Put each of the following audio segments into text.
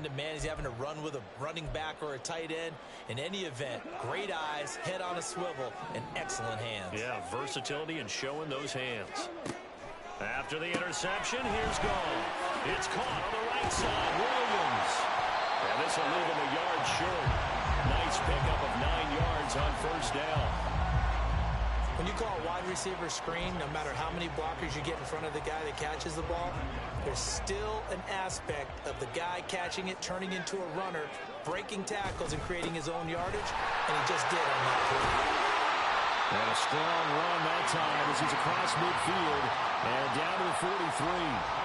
man-to-man. He's having to run with a running back or a tight end. In any event, great eyes, head on a swivel, and excellent hands. Yeah, versatility and showing those hands. After the interception, here's goal. It's caught on the right side. Williams. And this will leave him a yard short. Nice pickup of 9 yards on first down. When you call a wide receiver screen, no matter how many blockers you get in front of the guy that catches the ball, there's still an aspect of the guy catching it, turning into a runner, breaking tackles and creating his own yardage, and he just did on that play. And a strong run that time as he's across midfield and down to the 43.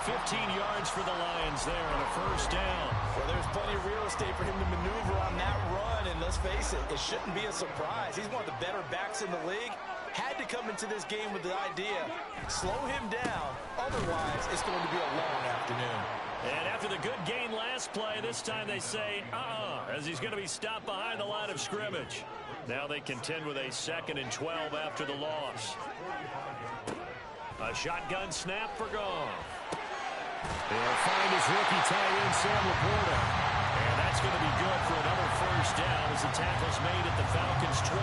15 yards for the Lions there on a first down. Well, there's plenty of real estate for him to maneuver on that run, and let's face it, it shouldn't be a surprise. He's one of the better backs in the league. Had to come into this game with the idea, slow him down, otherwise it's going to be a long afternoon. And after the good gain last play, this time they say, as he's going to be stopped behind the line of scrimmage. Now they contend with a 2nd and 12 after the loss. A shotgun snap for Goff. They'll find his rookie tight end, Sam Laporta. And that's going to be good for another first down as the tackle's made at the Falcons' 28.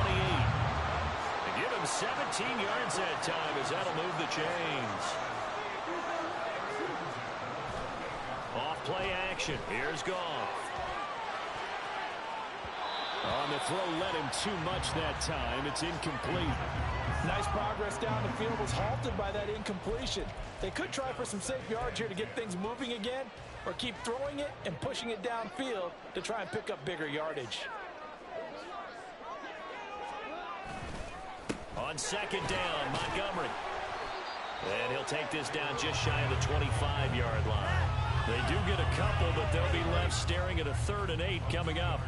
They give him 17 yards that time as that'll move the chains. Off play action. Here's Goff. On the throw, led him too much that time. It's incomplete. Nice progress down the field was halted by that incompletion. They could try for some safe yards here to get things moving again, or keep throwing it and pushing it downfield to try and pick up bigger yardage. On 2nd down, Montgomery. And he'll take this down just shy of the 25-yard line. They do get a couple, but they'll be left staring at a 3rd and 8 coming up.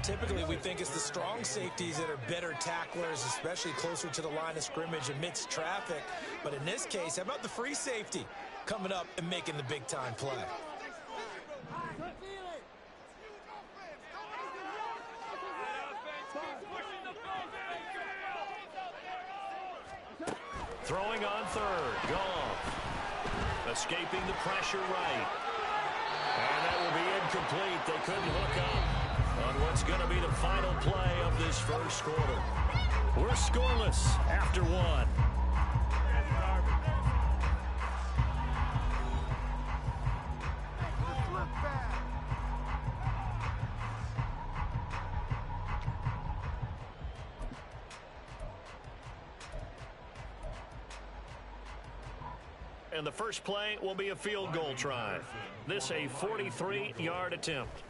Typically, we think it's the strong safeties that are better tacklers, especially closer to the line of scrimmage amidst traffic. But in this case, how about the free safety coming up and making the big-time play? Throwing on 3rd. Goff. Escaping the pressure right. And that will be incomplete. They couldn't hook up on what's going to be the final play of this first quarter. We're scoreless after 1. And the first play will be a field goal try. This a 43-yard attempt.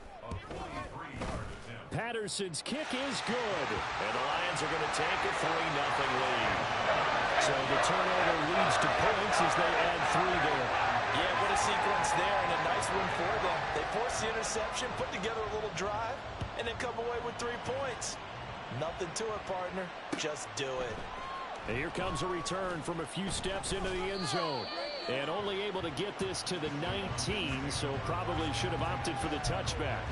Patterson's kick is good. And the Lions are going to take a 3-0 lead. So the turnover leads to points as they add 3 there. Yeah, what a sequence there, and a nice win for them. They force the interception, put together a little drive, and then come away with 3 points. Nothing to it, partner. Just do it. And here comes a return from a few steps into the end zone. And only able to get this to the 19, so probably should have opted for the touchback.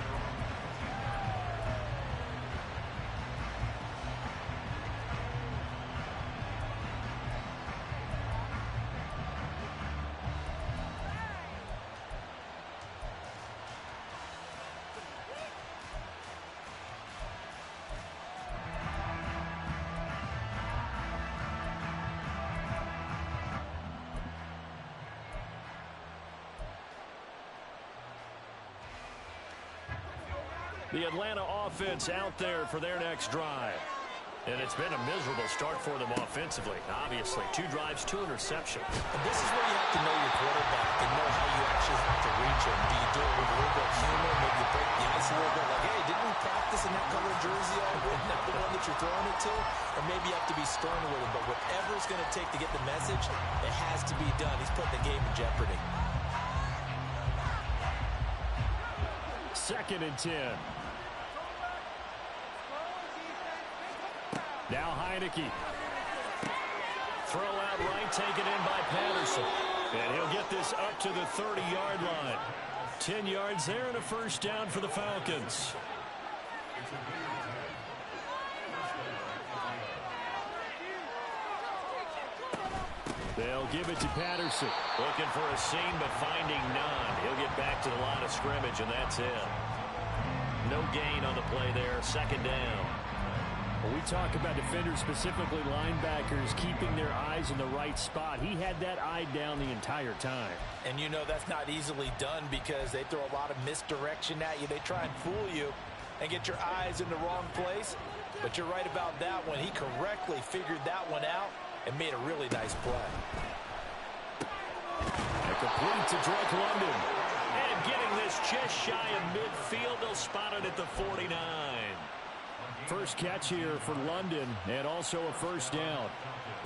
The Atlanta offense out there for their next drive. And it's been a miserable start for them offensively. Obviously, 2 drives, 2 interceptions. And this is where you have to know your quarterback and know how you actually have to reach him. Do you do it with a little bit of humor? Maybe you break the ice a little bit like, hey, didn't we practice in that color jersey all week? Not the one that you're throwing it to? Or maybe you have to be stern with him. But whatever it's going to take to get the message, it has to be done. He's putting the game in jeopardy. 2nd and 10. Now Heineke. Throw out right, taken in by Patterson. And he'll get this up to the 30-yard line. 10 yards there and a first down for the Falcons. They'll give it to Patterson. Looking for a seam, but finding none. He'll get back to the line of scrimmage, and that's it. No gain on the play there. Second down. When we talk about defenders, specifically linebackers, keeping their eyes in the right spot, he had that eye down the entire time. And you know that's not easily done because they throw a lot of misdirection at you. They try and fool you and get your eyes in the wrong place. But you're right about that one. He correctly figured that one out and made a really nice play. A complete to Drake London. And getting this just shy of midfield, they'll spot it at the 49. First catch here for London, and also a first down.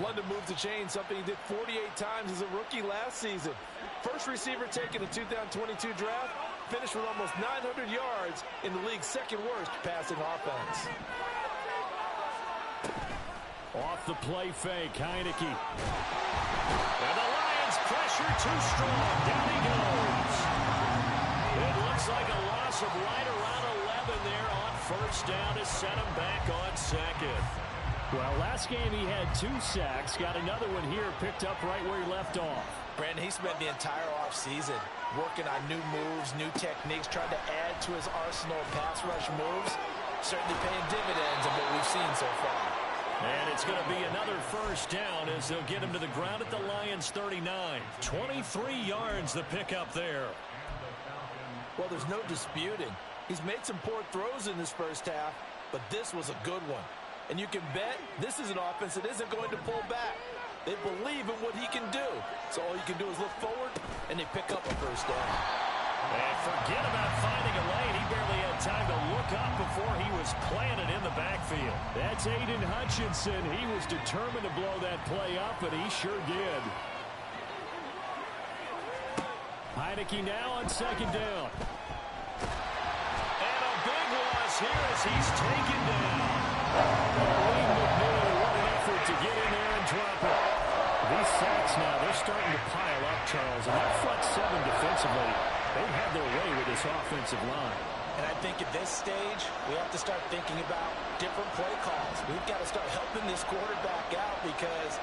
London moved the chain, something he did 48 times as a rookie last season. First receiver taken in 2022 draft, finished with almost 900 yards in the league's second worst passing offense. Off the play fake, Heineke. And the Lions pressure too strong. Down he goes. It looks like a loss of right around 11 there on first down to set him back on second. Well, last game he had 2 sacks. Got another one here, picked up right where he left off. Brandon, he spent the entire offseason working on new moves, new techniques, trying to add to his arsenal of pass rush moves. Certainly paying dividends of what we've seen so far. And it's going to be another first down as they'll get him to the ground at the Lions' 39. 23 yards the pickup there. Well, there's no disputing. He's made some poor throws in this first half, but this was a good one. And you can bet this is an offense that isn't going to pull back. They believe in what he can do. So all you can do is look forward, and they pick up a first down. And forget about finding a lane. He barely had time to look up before he was planted in the backfield. That's Aiden Hutchinson. He was determined to blow that play up, and he sure did. Heineke now on second down. And a big loss here as he's taken down. Wayne McMillan, what an effort to get in there and drop it. These sacks now, they're starting to pile up, Charles. And that front seven defensively, they've had their way with this offensive line. And I think at this stage, we have to start thinking about different play calls. We've got to start helping this quarterback out because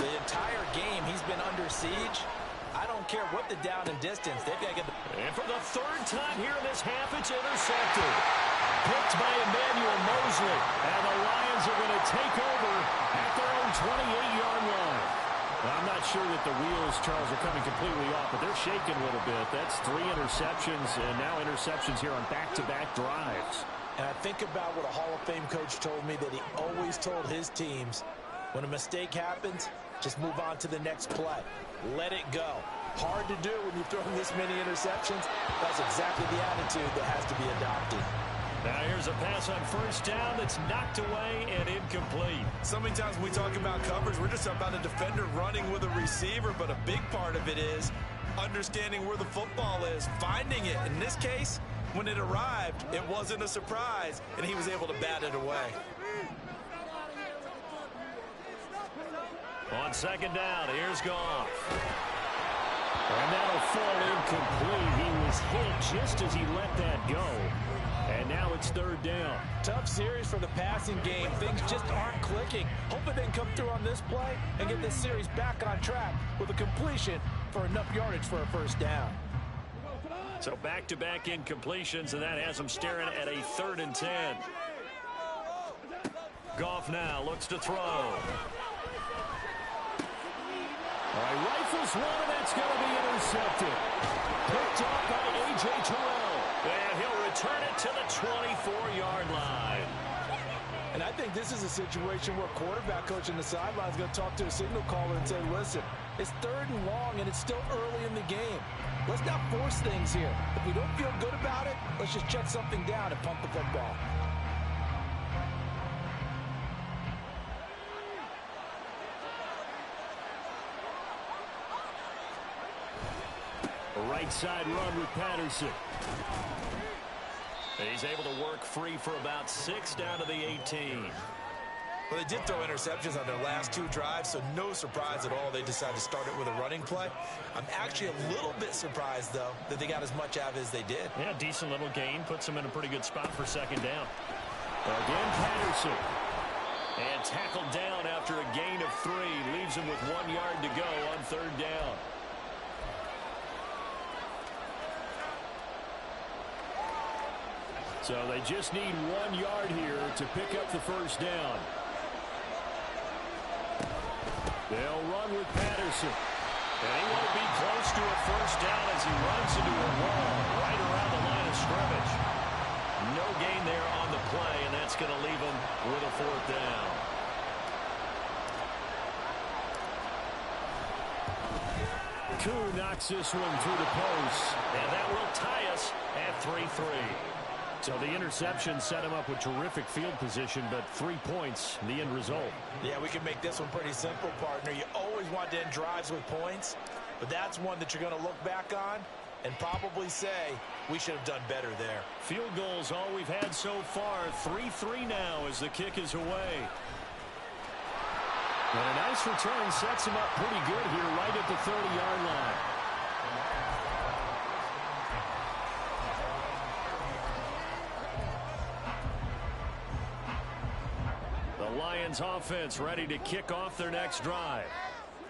the entire game he's been under siege. I don't care what the down and distance. They've got to get the... And for the third time here in this half, it's intercepted. Picked by Emmanuel Mosley. And the Lions are going to take over at their own 28-yard line. I'm not sure that the wheels, Charles, are coming completely off, but they're shaking a little bit. That's 3 interceptions, and now interceptions here on back-to-back drives. And I think about what a Hall of Fame coach told me, that he always told his teams, when a mistake happens, just move on to the next play. Let it go. Hard to do when you've thrown this many interceptions. That's exactly the attitude that has to be adopted. Now here's a pass on first down that's knocked away and incomplete. So many times when we talk about coverage, we're just talking about a defender running with a receiver, but a big part of it is understanding where the football is, finding it. In this case, when it arrived, it wasn't a surprise, and he was able to bat it away. On second down, here's Goff. And that'll fall incomplete. He was hit just as he let that go. And now it's third down. Tough series for the passing game. Things just aren't clicking. Hoping they can come through on this play and get this series back on track with a completion for enough yardage for a first down. So back-to-back incompletions, and that has them staring at a 3rd and 10. Goff now looks to throw. All right, rifles one, and that's going to be intercepted. Picked up by A.J. Terrell. And he'll return it to the 24-yard line. And I think this is a situation where quarterback coach on the sideline is going to talk to a signal caller and say, listen, it's 3rd and long, and it's still early in the game. Let's not force things here. If we don't feel good about it, let's just check something down and pump the football. A right side run with Patterson. He's able to work free for about 6 down to the 18. Well, they did throw interceptions on their last 2 drives, so no surprise at all they decided to start it with a running play. I'm actually a little bit surprised, though, that they got as much out of it as they did. Yeah, decent little gain. Puts them in a pretty good spot for second down. Again, Patterson. And tackled down after a gain of 3. Leaves him with 1 yard to go on 3rd down. So they just need 1 yard here to pick up the 1st down. They'll run with Patterson. And he won't be close to a 1st down as he runs into a wall right around the line of scrimmage. No gain there on the play, and that's going to leave him with a 4th down. Koo knocks this one through the post, and that will tie us at 3-3. So the interception set him up with terrific field position, but 3 points, the end result. Yeah, we can make this one pretty simple, partner. You always want to end drives with points, but that's one that you're going to look back on and probably say, we should have done better there. Field goals all we've had so far. 3-3 now as the kick is away. And a nice return sets him up pretty good here right at the 30-yard line. The Lions offense ready to kick off their next drive.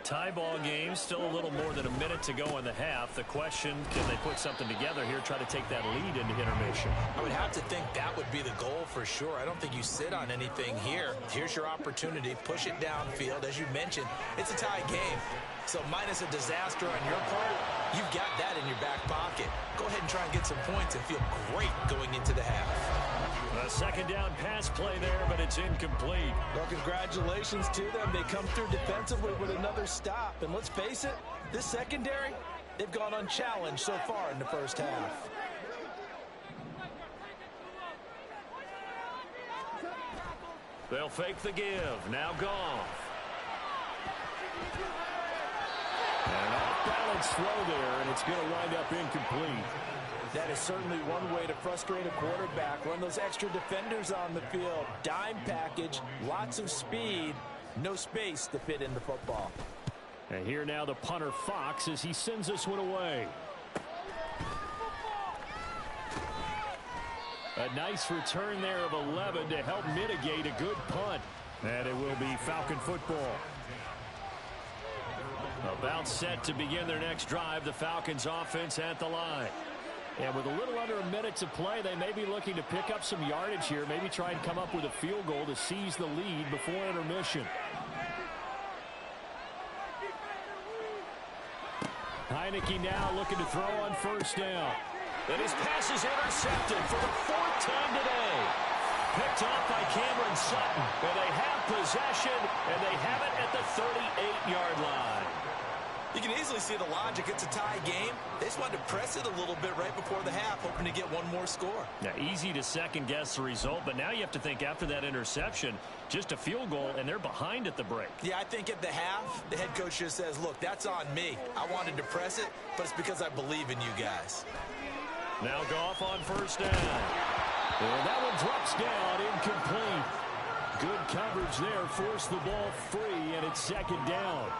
Tie ball game, still a little more than a minute to go in the half. The question, can they put something together here, try to take that lead into intermission? I would have to think that would be the goal for sure. I don't think you sit on anything here. Here's your opportunity. Push it downfield. As you mentioned, it's a tie game. So minus a disaster on your part, you've got that in your back pocket. Go ahead and try and get some points and feel great going into the half. A 2nd down pass play there, but it's incomplete. Well, congratulations to them. They come through defensively with another stop. And let's face it, this secondary, they've gone unchallenged so far in the 1st half. They'll fake the give. Now Goff. An off-balance throw there, and it's going to wind up incomplete. That is certainly one way to frustrate a quarterback. Run those extra defenders on the field. Dime package, lots of speed, no space to fit in the football. And here now the punter Fox as he sends this one away. A nice return there of 11 to help mitigate a good punt. And it will be Falcon football. About set to begin their next drive. The Falcons offense at the line. And with a little under a minute to play, they may be looking to pick up some yardage here. Maybe try and come up with a field goal to seize the lead before intermission. Heineke now looking to throw on 1st down. And his pass is intercepted for the 4th time today. Picked off by Cameron Sutton. And they have possession, and they have it at the 38-yard line. You can easily see the logic. It's a tie game. They just wanted to press it a little bit right before the half, hoping to get one more score. Now, easy to second-guess the result, but now you have to think after that interception, just a field goal, and they're behind at the break. Yeah, I think at the half, the head coach just says, look, that's on me. I wanted to press it, but it's because I believe in you guys. Now Goff on 1st down. And that one drops down, incomplete. Good coverage there, forced the ball free, and it's 2nd down.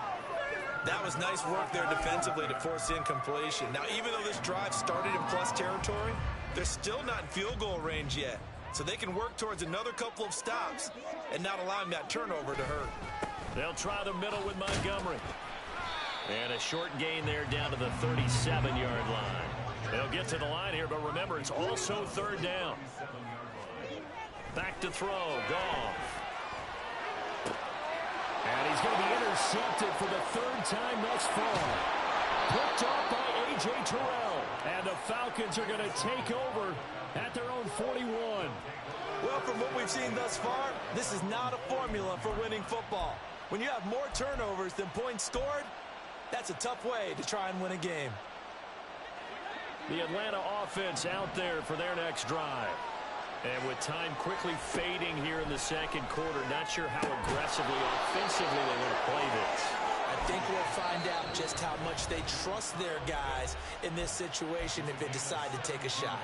That was nice work there defensively to force incompletion. Now, even though this drive started in plus territory, they're still not in field goal range yet. So they can work towards another couple of stops and not allowing that turnover to hurt. They'll try the middle with Montgomery. And a short gain there down to the 37-yard line. They'll get to the line here, but remember, it's also 3rd down. Back to throw, Goff. And he's going to be intercepted for the 3rd time thus far. Picked off by A.J. Terrell. And the Falcons are going to take over at their own 41. Well, from what we've seen thus far, this is not a formula for winning football. When you have more turnovers than points scored, that's a tough way to try and win a game. The Atlanta offense out there for their next drive. And with time quickly fading here in the 2nd quarter, not sure how aggressively, offensively they want to play this. I think we'll find out just how much they trust their guys in this situation if they decide to take a shot.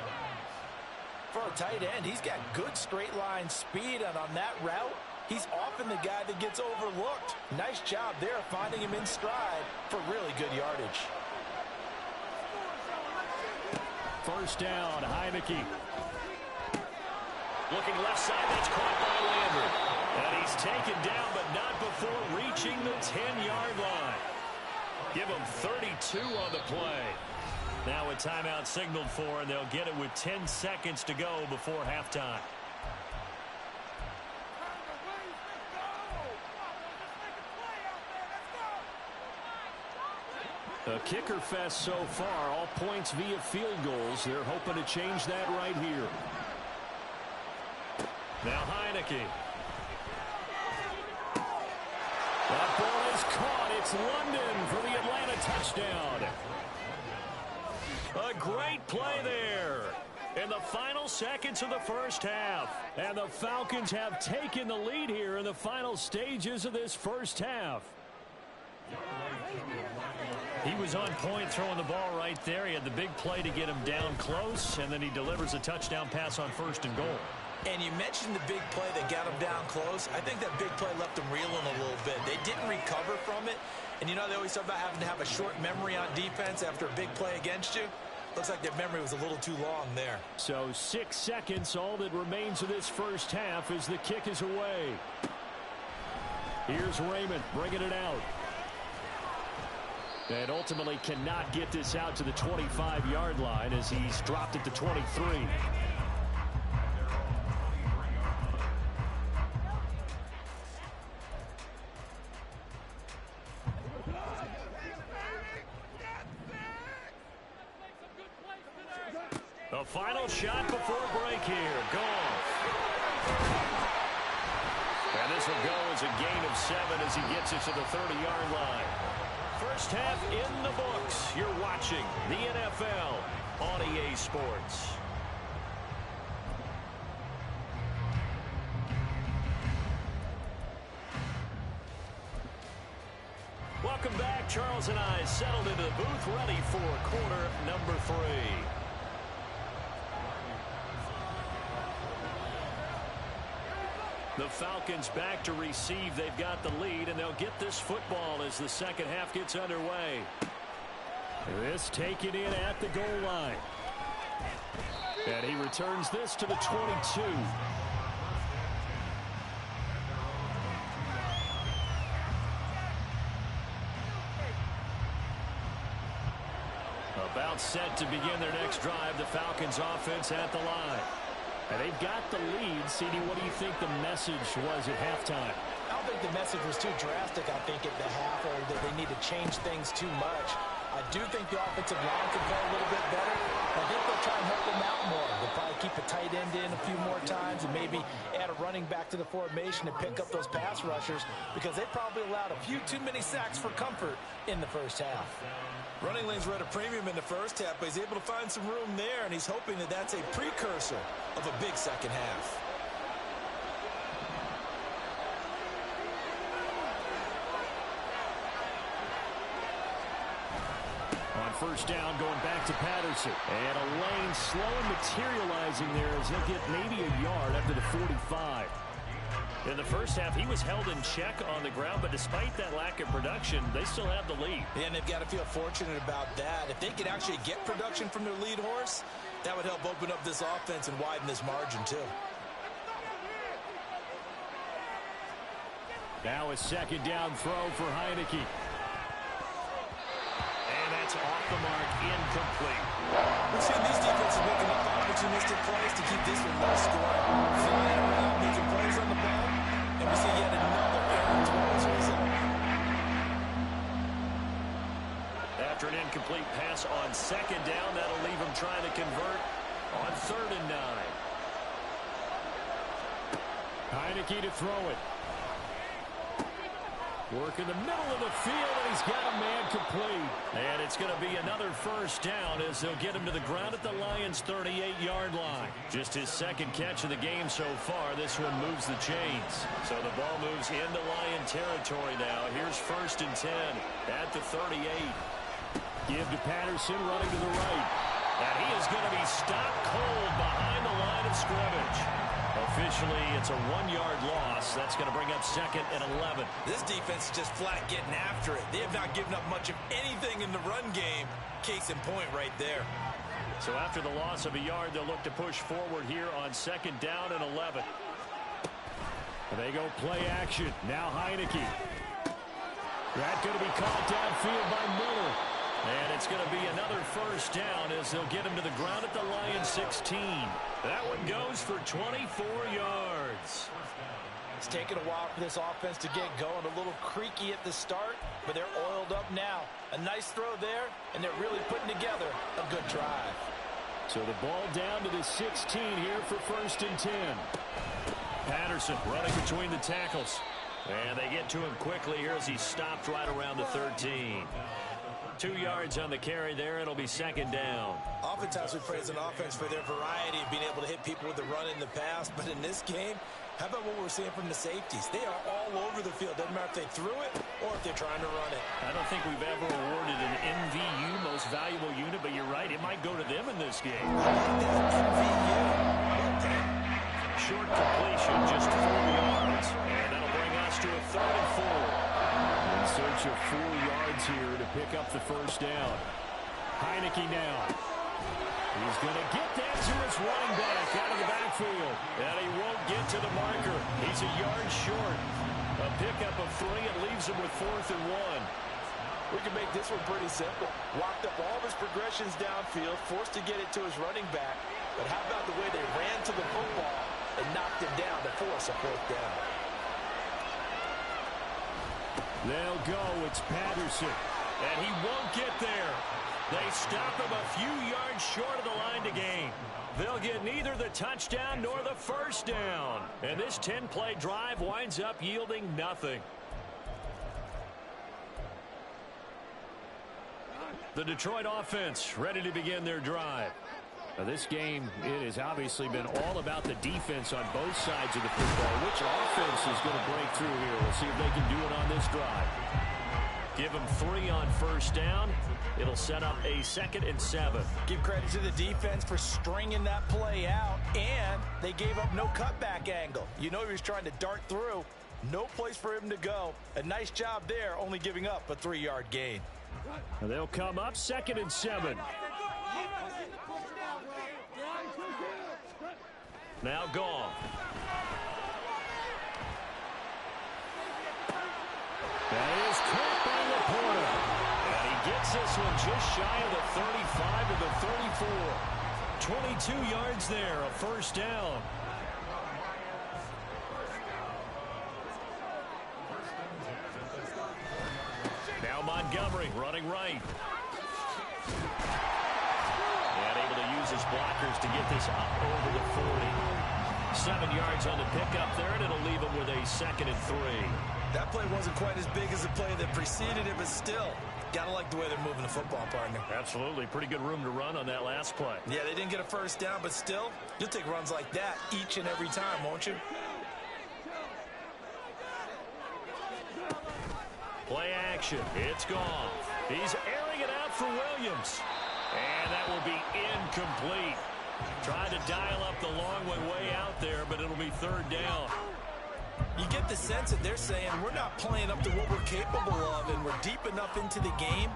For a tight end, he's got good straight line speed, and on that route, he's often the guy that gets overlooked. Nice job there finding him in stride for really good yardage. 1st down, Heineke. Looking left side, that's caught by Landry. And he's taken down, but not before reaching the 10-yard line. Give him 32 on the play. Now a timeout signaled for, and they'll get it with 10 seconds to go before halftime. A kicker fest so far, all points via field goals. They're hoping to change that right here. Now Heineke. That ball is caught. It's London for the Atlanta touchdown. A great play there in the final seconds of the first half. And the Falcons have taken the lead here in the final stages of this first half. He was on point throwing the ball right there. He had the big play to get him down close, and then he delivers a touchdown pass on 1st and goal. And you mentioned the big play that got him down close. I think that big play left him reeling a little bit. They didn't recover from it. And you know, they always talk about having to have a short memory on defense after a big play against you. Looks like their memory was a little too long there. So 6 seconds, all that remains of this first half as the kick is away. Here's Raymond bringing it out. And ultimately cannot get this out to the 25-yard line as he's dropped it to 23. The final shot before break here. Goff. And this will go as a gain of 7 as he gets it to the 30-yard line. First half in the books. You're watching the NFL on EA Sports. Welcome back. Charles and I settled into the booth, ready for quarter number 3. The Falcons back to receive. They've got the lead, and they'll get this football as the second half gets underway. This taken in at the goal line. And he returns this to the 22. About set to begin their next drive. The Falcons offense at the line. And they've got the lead. CD, what do you think the message was at halftime? I don't think the message was too drastic, I think, at the half, or that they need to change things too much. I do think the offensive line can play a little bit better. I think they'll try and help them out more. They'll probably keep a tight end in a few more times and maybe add a running back to the formation and pick up those pass rushers, because they probably allowed a few too many sacks for comfort in the first half. Running lanes were at a premium in the first half, but he's able to find some room there, and he's hoping that that's a precursor of a big second half. On first down, going back to Patterson. And a lane slow and materializing there as he'll get maybe a yard after the 45. In the first half, he was held in check on the ground, but despite that lack of production, they still have the lead. Yeah, and they've got to feel fortunate about that. If they could actually get production from their lead horse, that would help open up this offense and widen this margin, too. Now a second down throw for Heineke. And that's off the mark, incomplete. We've seen these defenses making up opportunistic plays to keep this one low scoring. Flying around, making plays on the ball, and we see yet another errant throw as a result. After an incomplete pass on second down, that'll leave him trying to convert on 3rd and 9. Heineke to throw it. Work in the middle of the field, and he's got a man complete. And it's going to be another first down as they'll get him to the ground at the Lions' 38-yard line. Just his second catch of the game so far. This one moves the chains. So the ball moves into Lion territory now. Here's 1st and 10 at the 38. Give to Patterson, running to the right. And he is going to be stopped cold behind the line of scrimmage. Officially, it's a 1-yard loss. That's going to bring up 2nd and 11. This defense is just flat getting after it. They have not given up much of anything in the run game. Case in point right there. So after the loss of a yard, they'll look to push forward here on 2nd down and 11. They go play action. Now Heineke. That's going to be caught downfield by Miller. And it's going to be another first down as they'll get him to the ground at the Lions 16. That one goes for 24 yards. It's taken a while for this offense to get going. A little creaky at the start, but they're oiled up now. A nice throw there, and they're really putting together a good drive. So the ball down to the 16 here for 1st and 10. Patterson running between the tackles. And they get to him quickly here as he stopped right around the 13. 2 yards on the carry there. It'll be 2nd down. Oftentimes we praise an offense for their variety of being able to hit people with the run in the pass. But in this game, how about what we're seeing from the safeties? They are all over the field. Doesn't matter if they threw it or if they're trying to run it. I don't think we've ever awarded an MVU, most valuable unit, but you're right. It might go to them in this game. I like that, MVU. Short completion, just 4 yards. And that'll bring us to a 3rd and 4. In search of 4 yards here to pick up the first down. Heineke now. He's going to get that to his running back out of the backfield. And he won't get to the marker. He's a yard short. A pickup of 3 and leaves him with 4th and 1. We can make this one pretty simple. Walked up all of his progressions downfield, forced to get it to his running back. But how about the way they ran to the football and knocked him down to force a 4th down? They'll go. It's Patterson. And he won't get there. They stop him a few yards short of the line to gain. They'll get neither the touchdown nor the first down. And this 10-play drive winds up yielding nothing. The Detroit offense ready to begin their drive. Now this game, it has obviously been all about the defense on both sides of the football. Which offense is going to break through here? We'll see if they can do it on this drive. Give them 3 on first down. It'll set up a 2nd and 7. Give credit to the defense for stringing that play out, and they gave up no cutback angle. You know he was trying to dart through. No place for him to go. A nice job there, only giving up a 3-yard gain. And they'll come up 2nd and 7. Now gone. That is caught by Laporta. And he gets this one just shy of the 35 to the 34. 22 yards there, a first down. Now Montgomery running right. And able to use his blockers to get this up over the 40. 7 yards on the pickup there, and it'll leave him with a 2nd and 3. That play wasn't quite as big as the play that preceded it, but still, got to like the way they're moving the football, partner. Absolutely. Pretty good room to run on that last play. Yeah, they didn't get a first down, but still, you'll take runs like that each and every time, won't you? Play action. It's gone. He's airing it out for Williams. And that will be incomplete. Trying to dial up the long way out there, but it'll be 3rd down. You get the sense that they're saying we're not playing up to what we're capable of, and we're deep enough into the game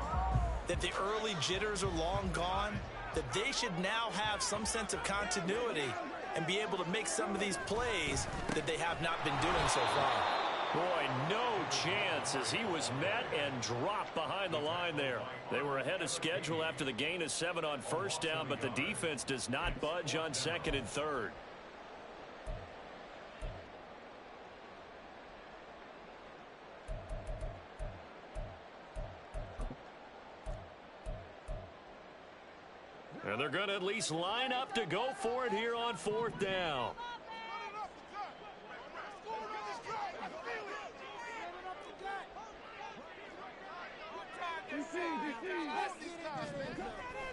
that the early jitters are long gone, that they should now have some sense of continuity and be able to make some of these plays that they have not been doing so far. Boy, no chance as he was met and dropped behind the line there. They were ahead of schedule after the gain of 7 on first down, but the defense does not budge on 2nd and 3rd. And they're going to at least line up to go for it here on 4th down.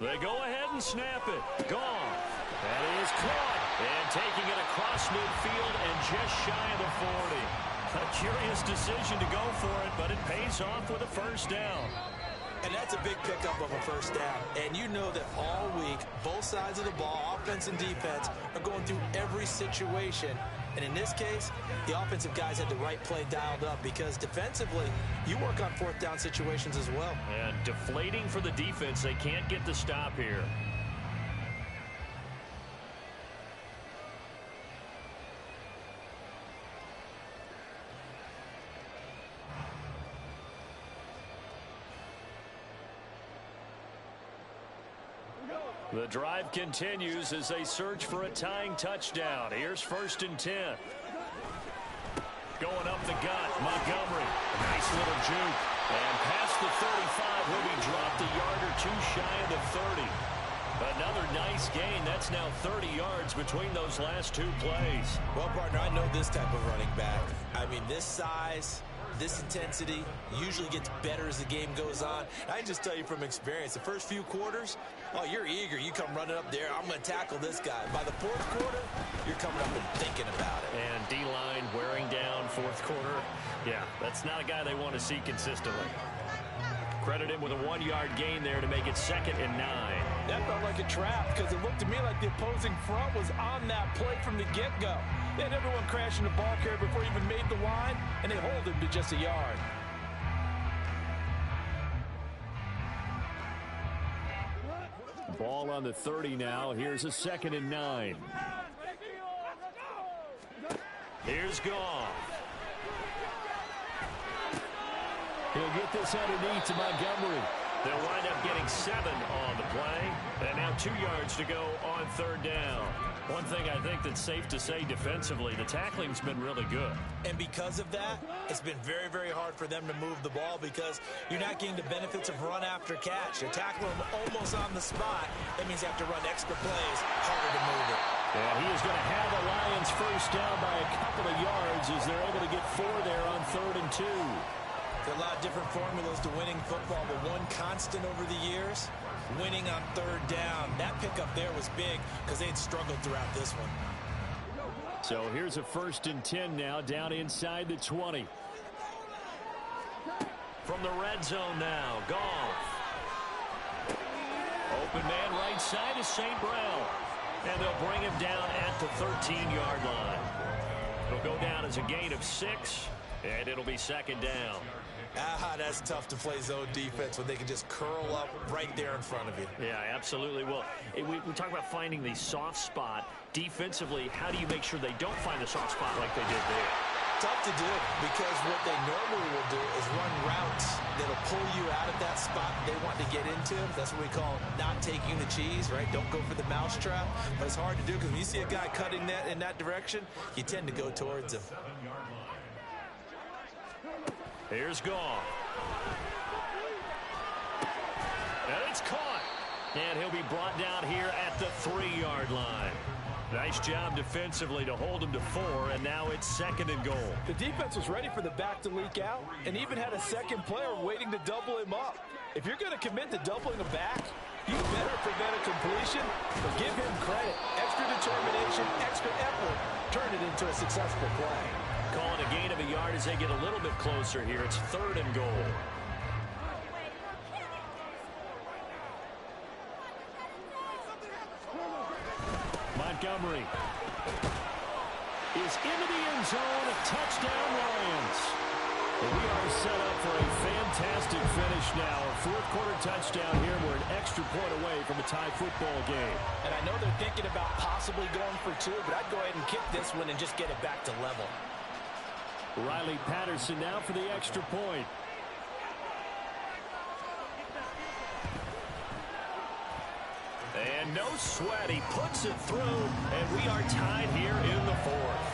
They go ahead and snap it. Gone. That is caught. And taking it across midfield and just shy of the 40. A curious decision to go for it, but it pays off with a first down. And that's a big pickup of a first down. And you know that all week, both sides of the ball, offense and defense, are going through every situation. And in this case, the offensive guys had the right play dialed up because defensively, you work on 4th down situations as well. And deflating for the defense. They can't get the stop here. The drive continues as they search for a tying touchdown. Here's 1st and 10. Going up the gut, Montgomery. Nice little juke. And past the 35, will be dropped a yard or two shy of the 30. Another nice gain. That's now 30 yards between those last two plays. Well, partner, I know this type of running back. I mean, this size, this intensity usually gets better as the game goes on. I can just tell you from experience, the first few quarters, oh, you're eager. You come running up there, I'm going to tackle this guy. By the 4th quarter, you're coming up and thinking about it. And D-line wearing down 4th quarter. Yeah, that's not a guy they want to see consistently. Credit him with a 1-yard gain there to make it 2nd and 9. That felt like a trap because it looked to me like the opposing front was on that play from the get-go. They had everyone crashing the ball carrier before he even made the line, and they hold him to just a yard. Ball on the 30 now. Here's a 2nd and 9. Here's Goff. He'll get this underneath to Montgomery. They'll wind up getting 7 on the play. And now 2 yards to go on 3rd down. One thing I think that's safe to say defensively, the tackling's been really good. And because of that, it's been very, very hard for them to move the ball because you're not getting the benefits of run after catch. You're tackling them almost on the spot. That means you have to run extra plays, harder to move it. Yeah, he is going to have the Lions first down by a couple of yards as they're able to get 4 there on 3rd and 2. There are a lot of different formulas to winning football, but one constant over the years, winning on 3rd down. That pickup there was big because they had struggled throughout this one. So here's a 1st and 10 now, down inside the 20. From the red zone now, Goff. Open man right side is St. Brown. And they'll bring him down at the 13-yard line. It'll go down as a gain of 6, and it'll be 2nd down. That's tough to play zone defense when they can just curl up right there in front of you. Yeah, absolutely. Well, we talk about finding the soft spot. Defensively, how do you make sure they don't find the soft spot like they did there? Tough to do because what they normally will do is run routes that'll pull you out of that spot they want to get into. That's what we call not taking the cheese, right? Don't go for the mousetrap. But it's hard to do because when you see a guy cutting that in that direction, you tend to go towards him. Here's Goff. And it's caught. And he'll be brought down here at the 3-yard line. Nice job defensively to hold him to 4, and now it's 2nd and goal. The defense was ready for the back to leak out and even had a second player waiting to double him up. If you're going to commit to doubling a back, you better prevent a completion, but give him credit. Extra determination, extra effort, turn it into a successful play. Calling a gain of a yard as they get a little bit closer here. It's 3rd and goal. Montgomery is into the end zone. A touchdown, Lions. We are set up for a fantastic finish now. A 4th quarter touchdown here. We're an extra point away from a tie football game. And I know they're thinking about possibly going for 2, but I'd go ahead and kick this one and just get it back to level. Riley Patterson now for the extra point. And no sweat. He puts it through, and we are tied here in the 4th.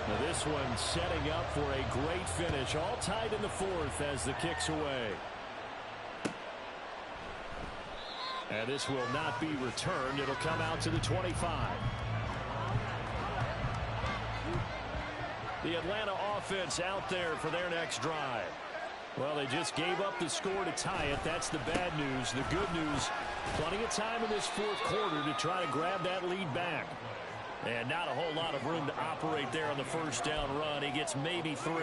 Now this one setting up for a great finish. All tied in the 4th as the kick's away. And this will not be returned. It'll come out to the 25. The Atlanta offense out there for their next drive. Well, they just gave up the score to tie it. That's the bad news. The good news, plenty of time in this 4th quarter to try to grab that lead back. And not a whole lot of room to operate there on the 1st down run. He gets maybe 3.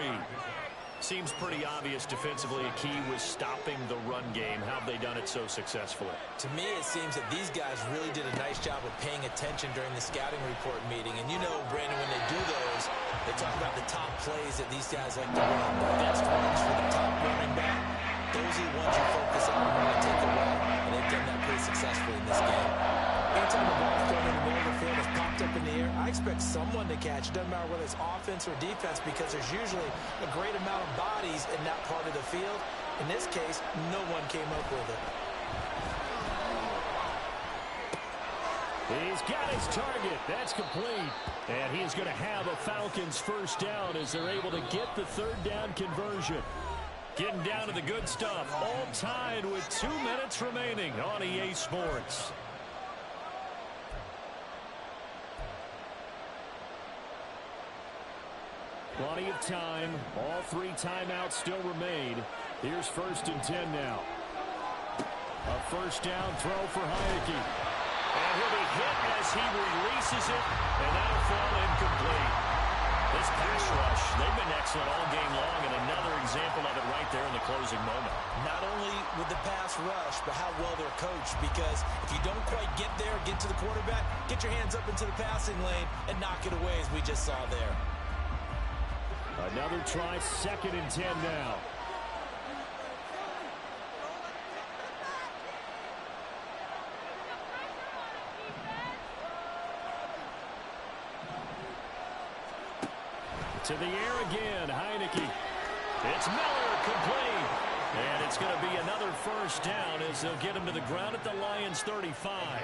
Seems pretty obvious defensively a key was stopping the run game. How have they done it so successfully? To me, it seems that these guys really did a nice job of paying attention during the scouting report meeting. And you know, Brandon, when they do those, they talk about the top plays that these guys like to run. The best runs for the top running back. Those are the ones you focus on and want to take away. And they've done that pretty successfully in this game. Anytime the ball's thrown in the middle of the field, it's popped up in the air, I expect someone to catch. It doesn't matter whether it's offense or defense because there's usually a great amount of bodies in that part of the field. In this case, no one came up with it. He's got his target. That's complete. And he's going to have a Falcons first down as they're able to get the third down conversion. Getting down to the good stuff. All tied with 2 minutes remaining on EA Sports. Plenty of time. All 3 timeouts still remain. Here's 1st and 10 now. A first down throw for Heineke. And he'll be hit as he releases it, and that'll fall incomplete. This pass rush, they've been excellent all game long, and another example of it right there in the closing moment. Not only with the pass rush, but how well they're coached, because if you don't quite get there, get to the quarterback, get your hands up into the passing lane and knock it away as we just saw there. Another try, 2nd and 10 now. To the air again, Heineke. It's Miller, complete. And it's going to be another first down as they'll get him to the ground at the Lions' 35.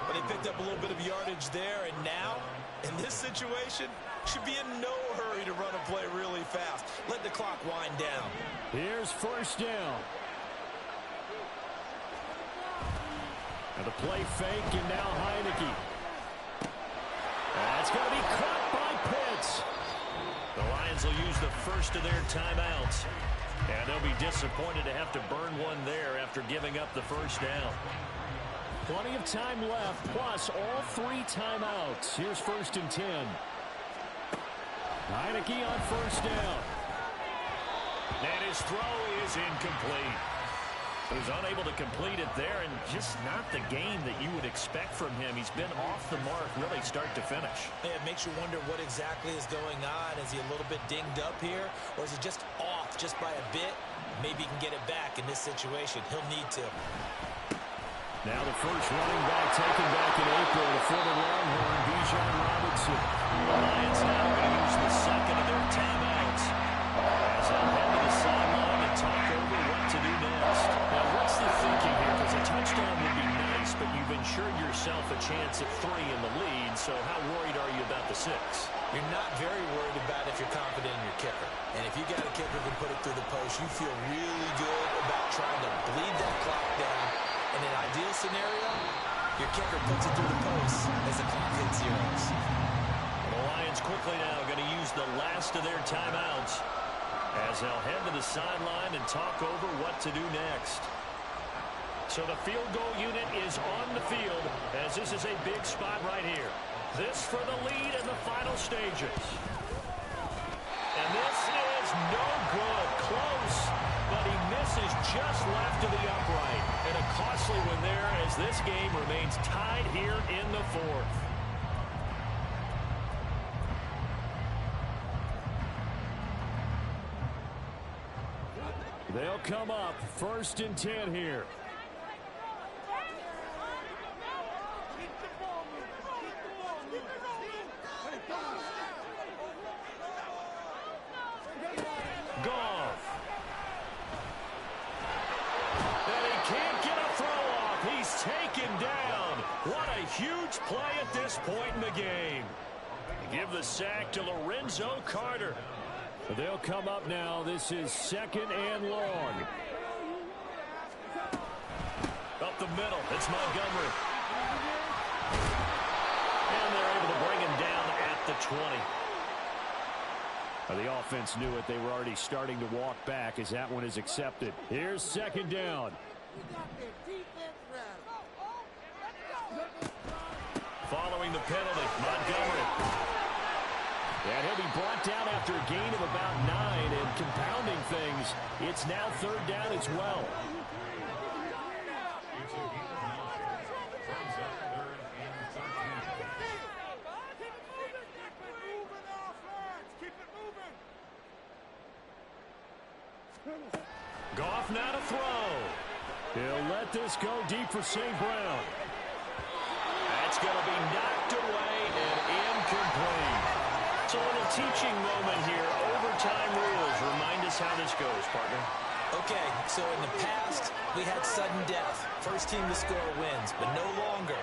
But they picked up a little bit of yardage there, and now, in this situation, should be in no hurry to run a play really fast. Let the clock wind down. Here's first down. And the play fake, and now Heineke. That's going to be caught by Pitts. The Lions will use the first of their timeouts. And they'll be disappointed to have to burn one there after giving up the first down. Plenty of time left, plus all 3 timeouts. Here's 1st and 10. Heineke on first down. And his throw is incomplete. He's unable to complete it there, and just not the game that you would expect from him. He's been off the mark really start to finish. Yeah, it makes you wonder what exactly is going on. Is he a little bit dinged up here, or is he just off just by a bit? Maybe he can get it back in this situation. He'll need to. Now the first running back taken back in April, the former Longhorn, Bijan Robinson. The Lions now going to use the second of their timeouts as they'll head to the sideline and talk over what to do next. Now, what's the thinking here? Because a touchdown would be nice, but you've ensured yourself a chance at 3 in the lead, so how worried are you about the 6? You're not very worried about if you're confident in your kicker. And if you got a kicker who can put it through the post, you feel really good about trying to bleed that clock down. In an ideal scenario, your kicker puts it through the post as the clock hits zeros. The Lions quickly now going to use the last of their timeouts as they'll head to the sideline and talk over what to do next. So the field goal unit is on the field as this is a big spot right here. This for the lead in the final stages. And this is no good. Close, but he misses just left of the upright. And a costly one there as this game remains tied here in the 4th. They'll come up 1st and 10 here. Goff. And he can't get a throw off. He's taken down. What a huge play at this point in the game. Give the sack to Lorenzo Carter. They'll come up now. This is 2nd and long. Up the middle. It's Montgomery. And they're able to bring him down at the 20. The offense knew it. They were already starting to walk back as that one is accepted. Here's 2nd down. Following the penalty, Montgomery. And he'll be brought down after a gain of about 9, and compounding things, it's now 3rd down as well. Goff now to throw. He'll let this go deep for St. Brown. That's going to be knocked away and incomplete. It's a little teaching moment here. Overtime rules. Remind us how this goes, partner. Okay, so in the past, we had sudden death. First team to score wins, but no longer.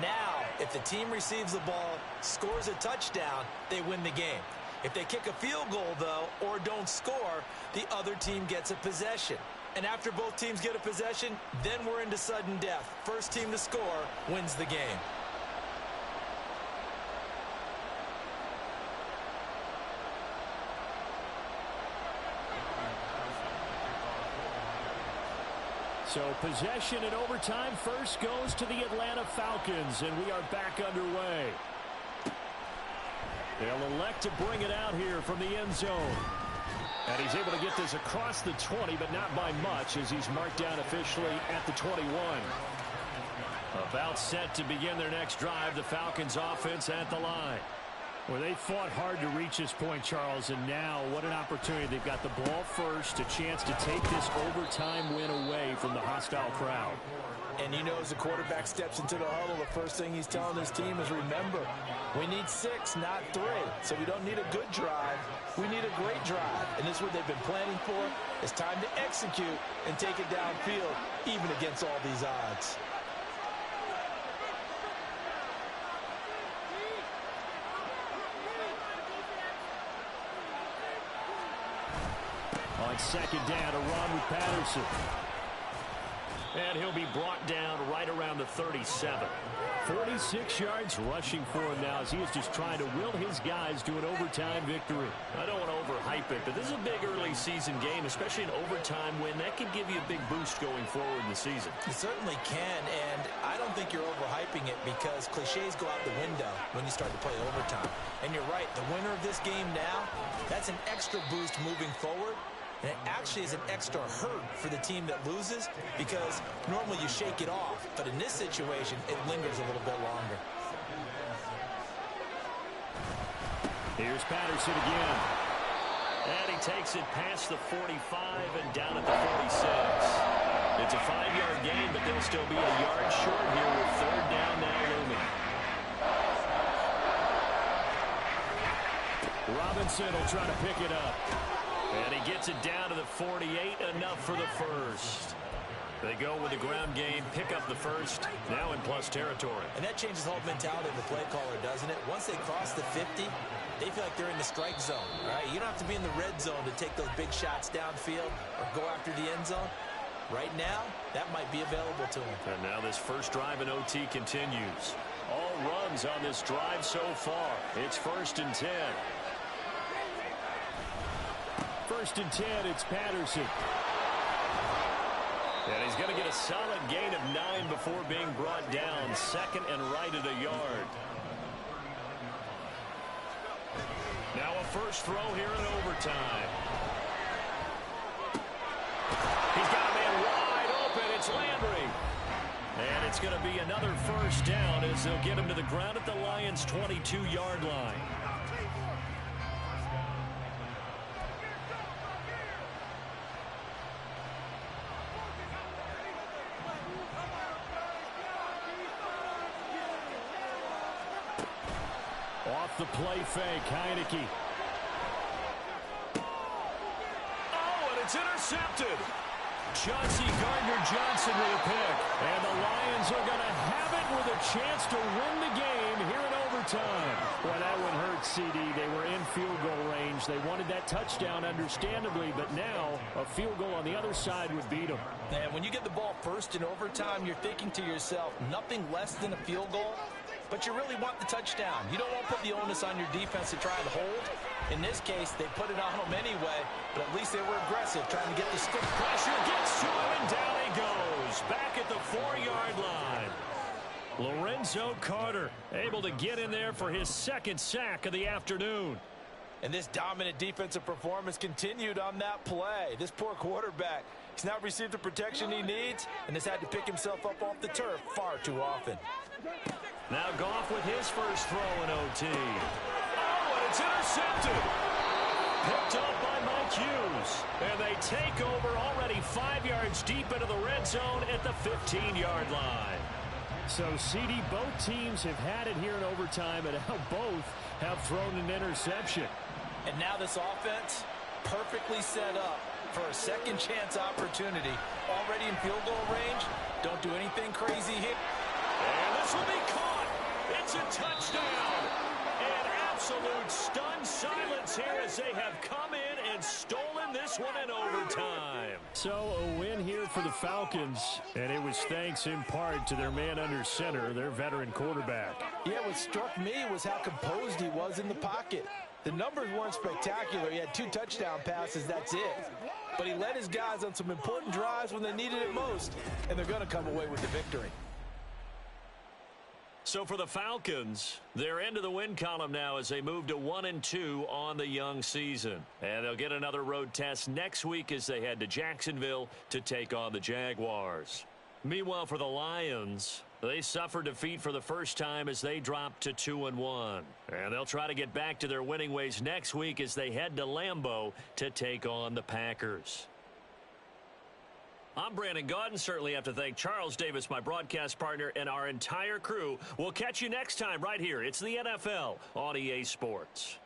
Now, if the team receives the ball, scores a touchdown, they win the game. If they kick a field goal, though, or don't score, the other team gets a possession. And after both teams get a possession, then we're into sudden death. First team to score wins the game. So possession in overtime first goes to the Atlanta Falcons, and we are back underway. They'll elect to bring it out here from the end zone. And he's able to get this across the 20, but not by much, as he's marked down officially at the 21. About set to begin their next drive, the Falcons offense at the line. Well, they fought hard to reach this point, Charles, and now what an opportunity. They've got the ball first, a chance to take this overtime win away from the hostile crowd. And you know, as the quarterback steps into the huddle, the first thing he's telling his team is, remember, we need 6, not 3. So we don't need a good drive. We need a great drive. And this is what they've been planning for. It's time to execute and take it downfield, even against all these odds. On second down, a run with Patterson. And he'll be brought down right around the 37. 46 yards rushing for him now, as he is just trying to will his guys to an overtime victory. I don't want to overhype it, but this is a big early season game, especially an overtime win. That can give you a big boost going forward in the season. It certainly can, and I don't think you're overhyping it, because cliches go out the window when you start to play overtime. And you're right, the winner of this game now, that's an extra boost moving forward. And it actually is an extra hurt for the team that loses, because normally you shake it off. But in this situation, it lingers a little bit longer. Here's Patterson again. And he takes it past the 45 and down at the 46. It's a 5-yard gain, but they'll still be a yard short here with third down now looming. Robinson will try to pick it up. And he gets it down to the 48, enough for the first. They go with the ground game, pick up the first, now in plus territory. And that changes the whole mentality of the play caller, doesn't it? Once they cross the 50, they feel like they're in the strike zone, right? You don't have to be in the red zone to take those big shots downfield or go after the end zone. Right now, that might be available to them. And now this first drive in OT continues. All runs on this drive so far. It's 1st and 10. 1st and 10, it's Patterson. And he's going to get a solid gain of 9 before being brought down. Second and right at a yard. Now a first throw here in overtime. He's got a man wide open. It's Landry. And it's going to be another first down, as they'll get him to the ground at the Lions' 22-yard line. Off the play fake, Heineke. Oh, and it's intercepted. Chauncey Gardner-Johnson with a pick. And the Lions are going to have it with a chance to win the game here in overtime. Boy, that one hurt, CD. They were in field goal range. They wanted that touchdown, understandably, but now a field goal on the other side would beat them. And when you get the ball first in overtime, you're thinking to yourself, nothing less than a field goal. But you really want the touchdown. You don't want to put the onus on your defense to try and hold. In this case, they put it on them anyway, but at least they were aggressive, trying to get the stick. Pressure gets to him, and down he goes. Back at the 4-yard line. Lorenzo Carter able to get in there for his second sack of the afternoon. And this dominant defensive performance continued on that play. This poor quarterback, he's not received the protection he needs and has had to pick himself up off the turf far too often. Now Goff with his first throw in OT. Oh, and it's intercepted. Picked up by Mike Hughes. And they take over already 5 yards deep into the red zone at the 15-yard line. So, CD, both teams have had it here in overtime, and now both have thrown an interception. And now this offense perfectly set up for a second chance opportunity. Already in field goal range. Don't do anything crazy here. And this will be caught. It's a touchdown. An absolute stunned silence here as they have come in and stolen this one in overtime. So a win here for the Falcons, and it was thanks in part to their man under center, their veteran quarterback. Yeah, what struck me was how composed he was in the pocket. The numbers weren't spectacular. He had 2 touchdown passes, that's it. But he led his guys on some important drives when they needed it most, and they're going to come away with the victory. So for the Falcons, they're into the win column now as they move to 1-2 on the young season. And they'll get another road test next week as they head to Jacksonville to take on the Jaguars. Meanwhile, for the Lions, they suffered defeat for the first time as they dropped to 2-1. And they'll try to get back to their winning ways next week as they head to Lambeau to take on the Packers. I'm Brandon Gaudin. Certainly have to thank Charles Davis, my broadcast partner, and our entire crew. We'll catch you next time right here. It's the NFL on EA Sports.